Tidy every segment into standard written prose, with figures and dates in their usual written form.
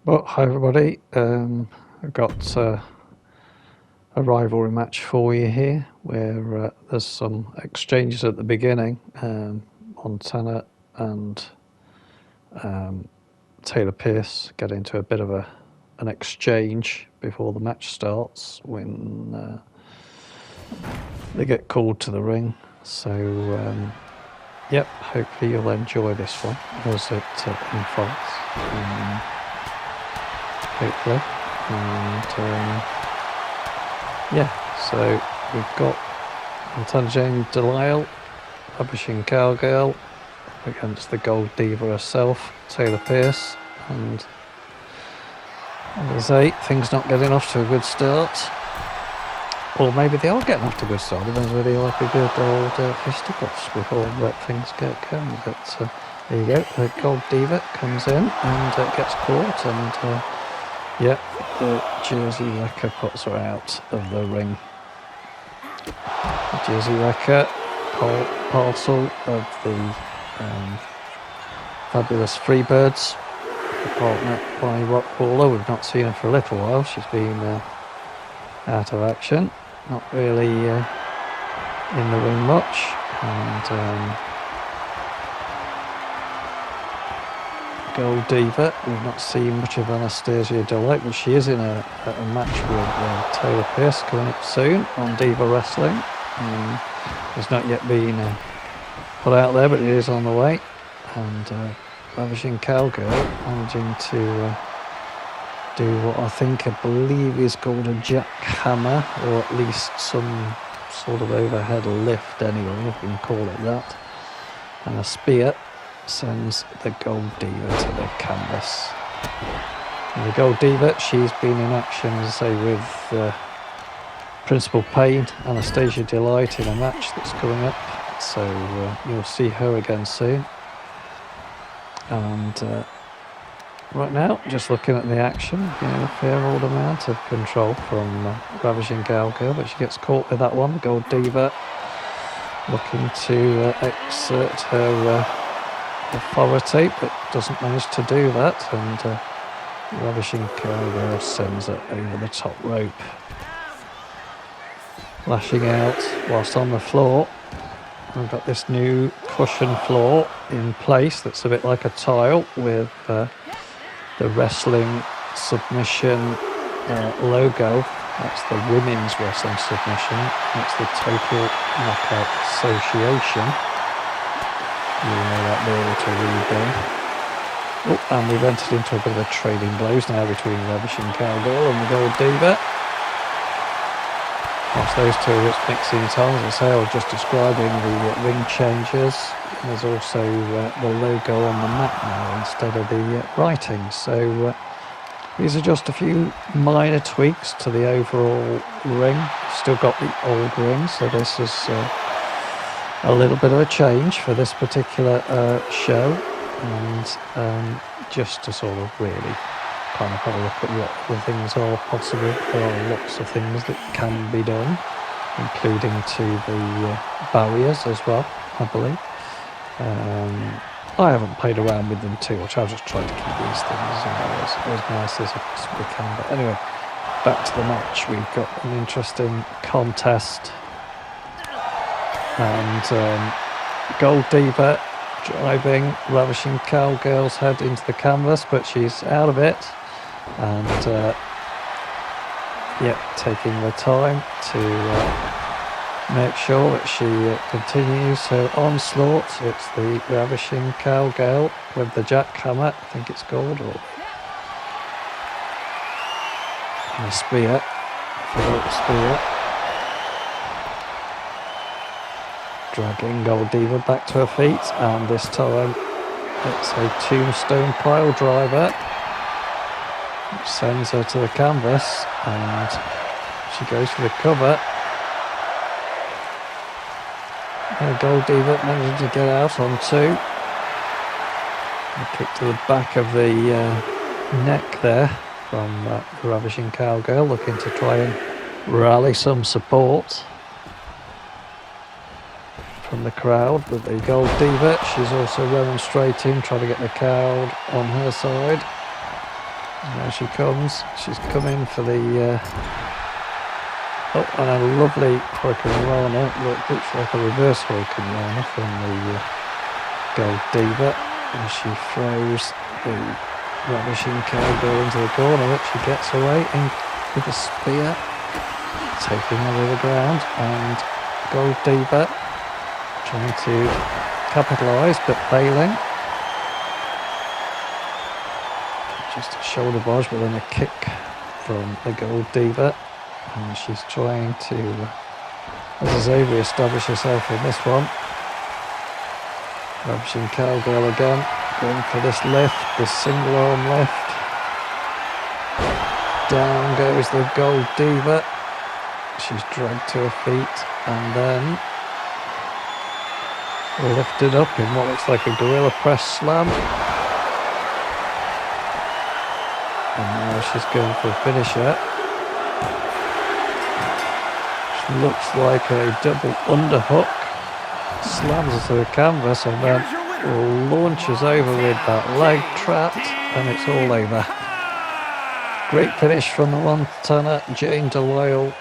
Well, hi everybody. I've got a rivalry match for you here where there's some exchanges at the beginning. Montana and Taylor Pierce get into a bit of an exchange before the match starts when they get called to the ring. So, yep, hopefully you'll enjoy this one as it unfolds. Hopefully. And yeah, so we've got Anastasia DeLisle, Publishing Cowgirl, against the Gold Diva herself, Taylor Pierce, and as I say, things not getting off to a good start. Or maybe they are getting off to a good start, depends whether you like a good old fisticuffs before things get going. But there you go, the Gold Diva comes in and gets caught, and yeah, the Jersey Wrecker puts her out of the ring. The Jersey Wrecker, parcel of the fabulous Freebirds, a partner by Rock Paula. We've not seen her for a little while. She's been out of action, not really in the ring much, and Gold Diva, we've not seen much of Anastasia DeLisle, but she is in a match with Taylor Pierce coming up soon on Diva Wrestling. It's not yet been put out there, but it is on the way. And Ravishing Cowgirl managing to do what I believe is called a jackhammer, or at least some sort of overhead lift anyway, if you can call it that. And a spear sends the Gold Diva to the canvas. And the Gold Diva, she's been in action, as I say, with Principal Payne, Anastasia Delight in a match that's coming up. So you'll see her again soon. And right now, just looking at the action, a fair old amount of control from Ravishing Cowgirl, but she gets caught with that one. The Gold Diva looking to exert her authority, but doesn't manage to do that, and Ravishing Cowgirl sends it over the top rope. Lashing out whilst on the floor. We've got this new cushion floor in place that's a bit like a tile with the wrestling submission logo. That's the women's wrestling submission. That's the Total Knockout Association. You know that there to read there. Oh, and we've entered into a bit of a trading blows now between Ravishing Cowgirl and the Gold Diva. Whilst those two are just mixing times, as I say, I was just describing the ring changes. There's also the logo on the mat now instead of the writing. So these are just a few minor tweaks to the overall ring. Still got the old ring, so this is a little bit of a change for this particular show, and just to sort of really kind of have a look at what the things are possible. There are lots of things that can be done, including to the barriers as well, I believe. I haven't played around with them too much. I've just tried to keep these things as nice as I possibly can. But anyway, back to the match. We've got an interesting contest. And Gold Diva driving Ravishing Cowgirl's head into the canvas, but she's out of it. And taking the time to make sure that she continues her onslaught. It's the Ravishing Cowgirl with the jackhammer, I think it's called, or a spear. Spear. Dragging Gold Diva back to her feet, and this time it's a tombstone pile driver which sends her to the canvas, and she goes for the cover. And Gold Diva managing to get out on two. A kick to the back of the neck there from the Ravishing Cowgirl, looking to try and rally some support from the crowd. But the Gold Diva, she's also remonstrating, trying to get the crowd on her side. There she comes. She's come in for the... oh, and a lovely Hurricane Rana. Look, looks like a reverse Hurricane Rana from the Gold Diva. And she throws the Ravishing Cowgirl into the corner, but she gets away with a spear, taking her to the ground. And Gold Diva trying to capitalise, but failing. Just a shoulder barge, but then a kick from the Gold Diva. And she's trying to, as I say, re-establish herself in this one. Ravishing Cowgirl again, going for this lift, this single arm lift. Down goes the Gold Diva. She's dragged to her feet and then lifted up in what looks like a gorilla press slam. And now she's going for a finisher. She looks like a double underhook. Slams her to the canvas and then launches over with that leg trapped, and it's all over. Great finish from the Montana Jane DeLisle.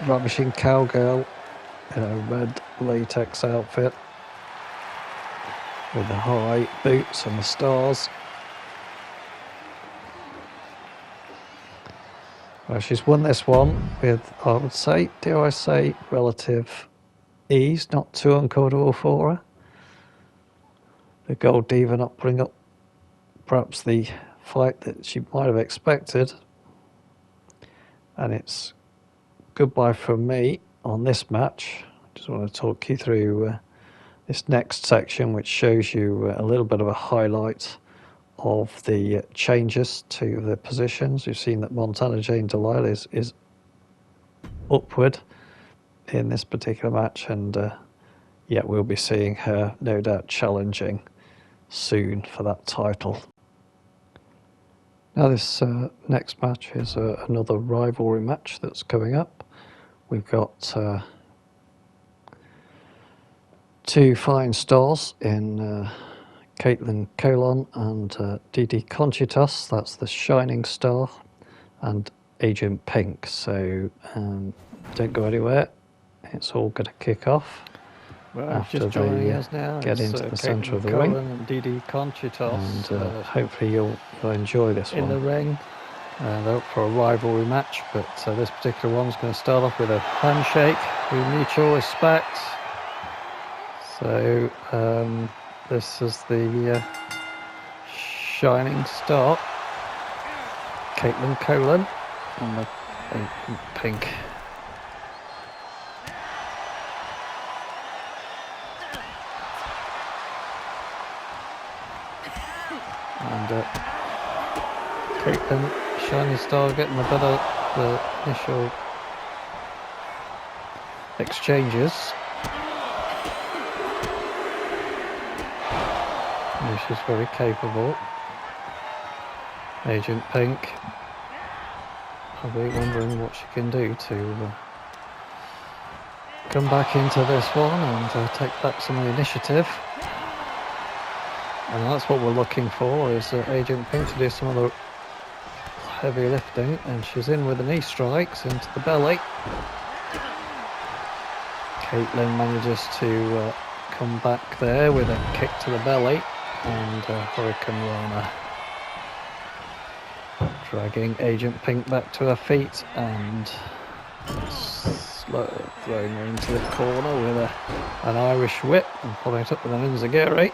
Ravishing Cowgirl in a red latex outfit with the high boots and the stars. Well, she's won this one with, I would say, dare I say, relative ease, not too uncomfortable for her. The Gold Diva not putting up perhaps the fight that she might have expected. And it's goodbye from me on this match. I just want to talk you through this next section, which shows you a little bit of a highlight of the changes to the positions. You've seen that Montana Jane DeLisle is upward in this particular match, and yeah, we'll be seeing her no doubt challenging soon for that title. Now this next match is another rivalry match that's coming up. We've got two fine stars in Colòn and Dee-Dee Contutos. That's the Shining Star and Agent Pink. So don't go anywhere. It's all going to kick off after just joining us now. Get into the centre of the ring. And Dee-Dee Contutos. And hopefully you'll enjoy this in one. In the ring. They're up for a rivalry match, but this particular one's going to start off with a handshake with mutual respect. So this is the Shining Star, Colòn, and the Pink. And Colòn, Shining Star getting the better the initial exchanges. And she's very capable. Agent Pink probably wondering what she can do to come back into this one and take back some of the initiative. And that's what we're looking for, is Agent Pink to do some of the heavy lifting, and she's in with the knee strikes into the belly. Colòn manages to come back there with a kick to the belly, and Hurricane Rana dragging Agent Pink back to her feet and throwing her into the corner with an Irish whip and following it up with an enziguri.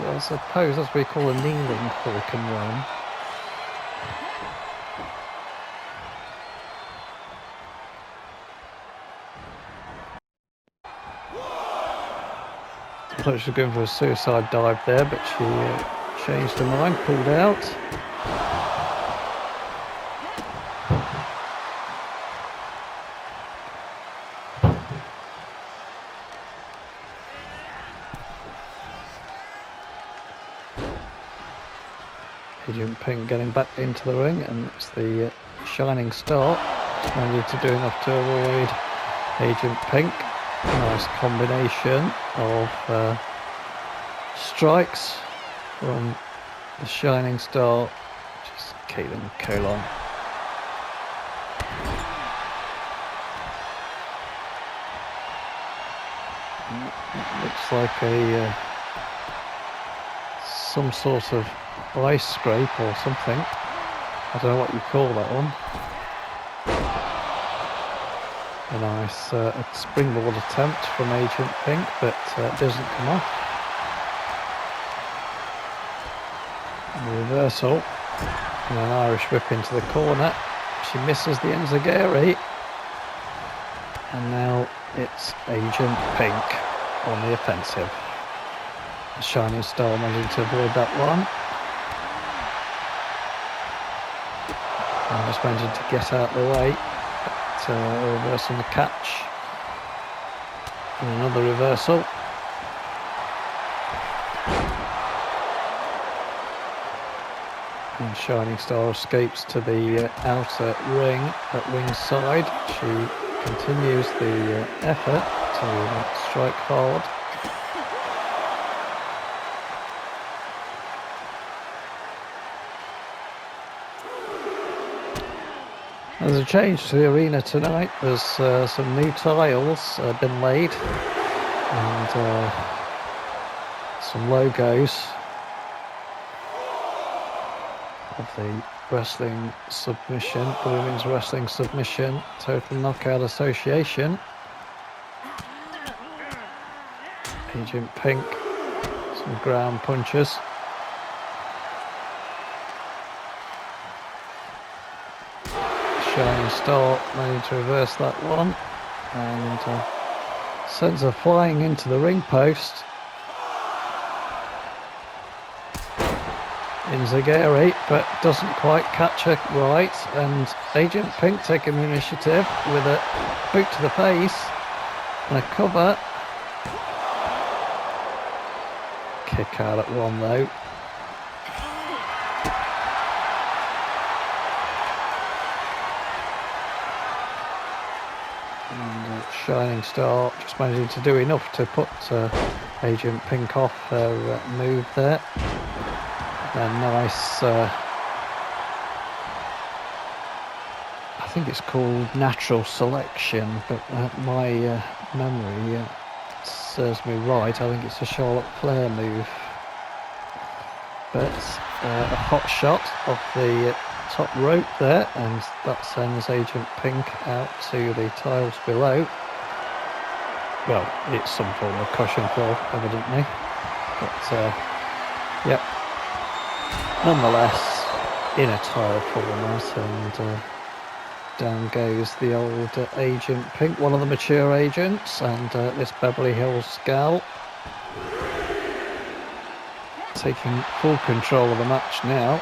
I suppose that's what we call a kneeling Hurricane Rana. I thought she was going for a suicide dive there, but she changed her mind, pulled out. Agent Pink getting back into the ring, and it's the Shining Star Just managed to do enough to avoid Agent Pink. Nice combination of strikes from the Shining Star, which is Colòn. Looks like a some sort of ice scrape or something. I don't know what you call that one. A nice springboard attempt from Agent Pink, but doesn't come off. A reversal and an Irish whip into the corner. She misses the enziguri, and now it's Agent Pink on the offensive. The Shining Star managing to avoid that one. And just managing to get out of the way. But a reversal on the catch. And another reversal. And Shining Star escapes to the outer ring at ringside. She continues the effort to strike hard. There's a change to the arena tonight. There's some new tiles been laid and some logos of the wrestling submission, the Women's Wrestling Submission Total Knockout Association. Agent Pink, some ground punches. Shining Star managed to reverse that one and sends her flying into the ring post. Enziguri, but doesn't quite catch her right, and Agent Pink taking the initiative with a boot to the face and a cover. Kick out at one though. And Shining Star just managing to do enough to put Agent Pink off her move there. A nice, I think it's called natural selection, but my memory serves me right. I think it's a Charlotte Flair move. But a hot shot off the top rope there, and that sends Agent Pink out to the tiles below. Well, it's some form of cushion floor, evidently. But, yep. Nonetheless, in a tile format, and down goes the old Agent Pink, one of the mature agents, and this Beverly Hills gal taking full control of the match now.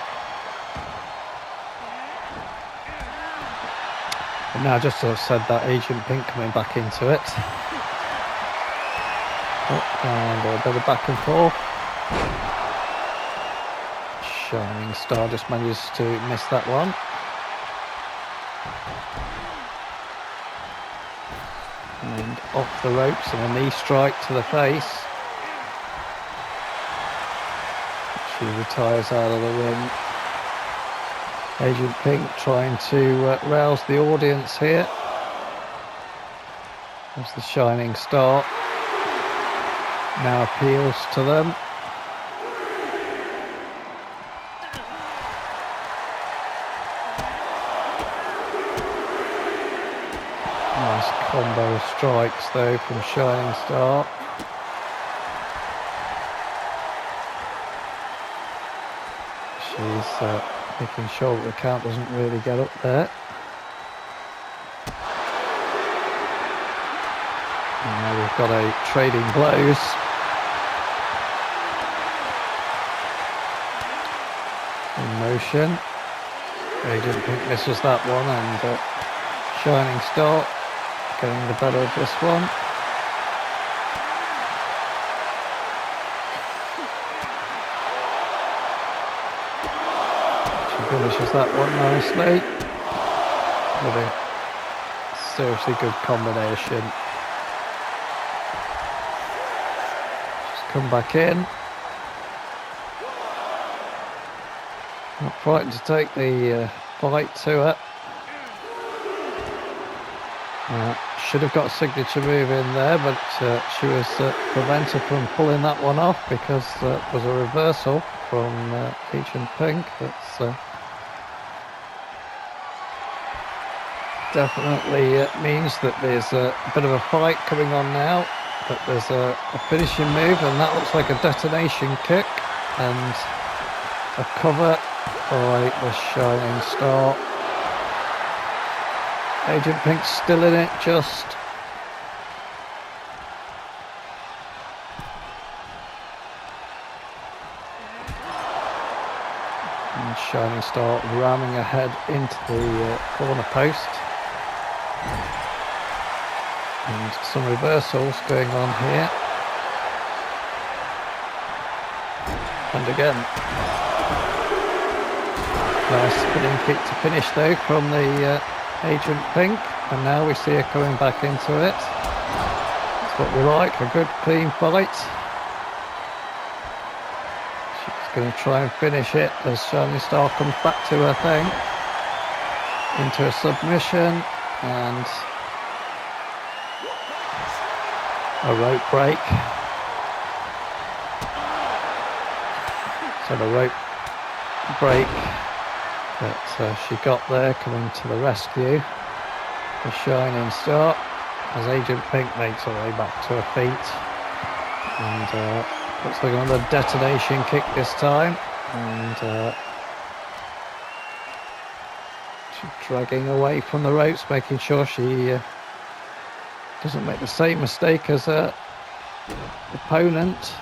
And now, just as I've said that, Agent Pink coming back into it. Oh, and a bit of back and forth. Shining Star just manages to miss that one. And off the ropes and a knee strike to the face. She retires out of the ring. Agent Pink trying to rouse the audience here. As the Shining Star now appeals to them. Nice combo of strikes though from Shining Star. She's making sure that the count doesn't really get up there. And now we've got a trading blows. In motion. Agent Pink misses that one, and Shining Star getting the better of this one. She finishes that one nicely with a seriously good combination. Just come back in. Not frightened to take the fight to her. Should have got a signature move in there, but she was prevented from pulling that one off because it was a reversal from Agent Pink. That's definitely means that there's a bit of a fight coming on now, but there's a finishing move, and that looks like a detonation kick, and a cover by the Shining Star. Agent Pink's still in it, just. And Shining Star ramming ahead into the corner post. And some reversals going on here. And again. Nice spinning kick to finish though from the Agent Pink, and now we see her coming back into it. That's what we like, a good clean fight. She's going to try and finish it as Shining Star comes back to her thing. Into a submission, and a rope break. So the rope break that she got there, coming to the rescue. The Shining Star, as Agent Pink makes her way back to her feet, and looks like another detonation kick this time, and she's dragging away from the ropes, making sure she doesn't make the same mistake as her opponent.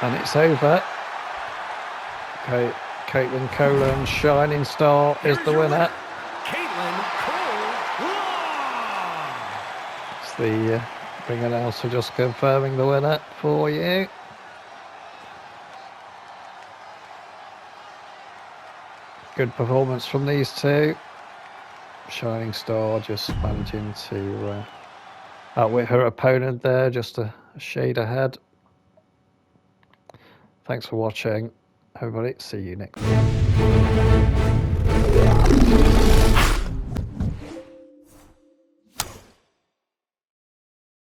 And it's over. Okay, Caitlin Colòn, Shining Star is the winner. It's the ring announcer just confirming the winner for you. Good performance from these two. Shining Star just managing to outwit her opponent there, just a shade ahead. Thanks for watching, everybody. See you next time.